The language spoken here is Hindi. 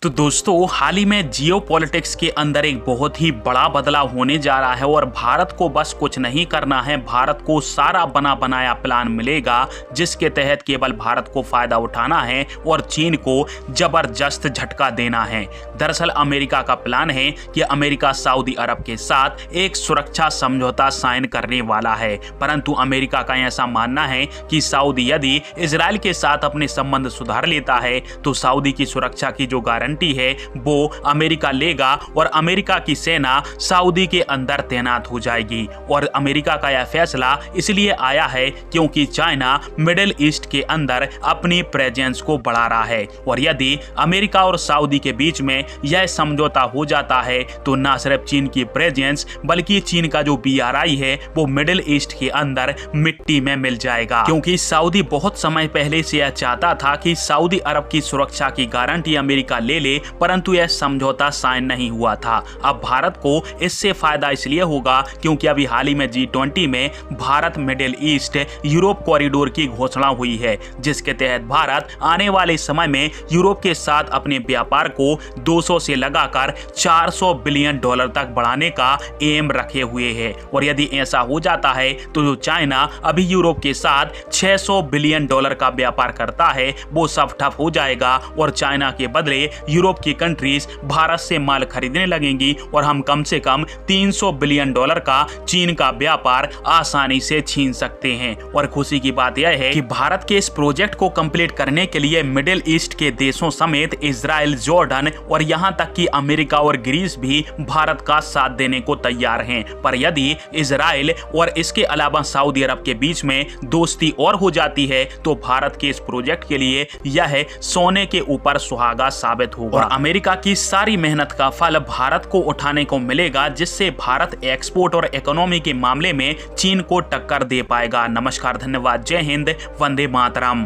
तो दोस्तों, हाल ही में जियोपॉलिटिक्स के अंदर एक बहुत ही बड़ा बदलाव होने जा रहा है और भारत को बस कुछ नहीं करना है। भारत को सारा बना बनाया प्लान मिलेगा जिसके तहत केवल भारत को फायदा उठाना है और चीन को जबरदस्त झटका देना है। दरअसल अमेरिका का प्लान है कि अमेरिका सऊदी अरब के साथ एक सुरक्षा समझौता साइन करने वाला है, परंतु अमेरिका का ऐसा मानना है कि सऊदी यदि इजराइल के साथ अपने संबंध सुधार लेता है तो सऊदी की सुरक्षा की जो गारंटी है वो अमेरिका लेगा और अमेरिका की सेना सऊदी के अंदर तैनात हो जाएगी। और अमेरिका का यह फैसला इसलिए आया है क्योंकि चाइना मिडिल ईस्ट के अंदर अपनी प्रेजेंस को बढ़ा रहा है और यदि अमेरिका और सऊदी के बीच में यह समझौता हो जाता है तो न सिर्फ चीन की प्रेजेंस बल्कि चीन का जो BRI है वो मिडिल ईस्ट के अंदर मिट्टी में मिल जाएगा। क्योंकि सऊदी बहुत समय पहले से यह चाहता था कि सऊदी अरब की सुरक्षा की गारंटी अमेरिका ले, परंतु यह समझौता साइन नहीं हुआ था। अब भारत को इससे फायदा इसलिए होगा क्योंकि अभी हाल ही में G20 में Bharat middle east Europe corridor की घोषणा हुई है, जिसके तहत भारत आने वाले समय में यूरोप के साथ अपने व्यापार को 200 से लगाकर 400 बिलियन डॉलर तक बढ़ाने का एम रखे हुए है। और यदि ऐसा हो जाता है तो जो चाइना अभी यूरोप के साथ 600 बिलियन डॉलर का व्यापार करता है वो सब ठप हो जाएगा और चाइना के बदले यूरोप की कंट्रीज भारत से माल खरीदने लगेंगी और हम कम से कम 300 बिलियन डॉलर का चीन का व्यापार आसानी से छीन सकते हैं। और खुशी की बात यह है कि भारत के इस प्रोजेक्ट को कंप्लीट करने के लिए मिडिल ईस्ट के देशों समेत इजराइल, जॉर्डन और यहां तक कि अमेरिका और ग्रीस भी भारत का साथ देने को तैयार हैं। पर यदि इजराइल और इसके अलावा सऊदी अरब के बीच में दोस्ती और हो जाती है तो भारत के इस प्रोजेक्ट के लिए यह सोने के ऊपर सुहागा साबित होगा और अमेरिका की सारी मेहनत का फल भारत को उठाने को मिलेगा, जिससे भारत एक्सपोर्ट और इकोनॉमी के मामले में चीन को टक्कर दे पाएगा। नमस्कार, धन्यवाद, जय हिंद, वंदे मातरम।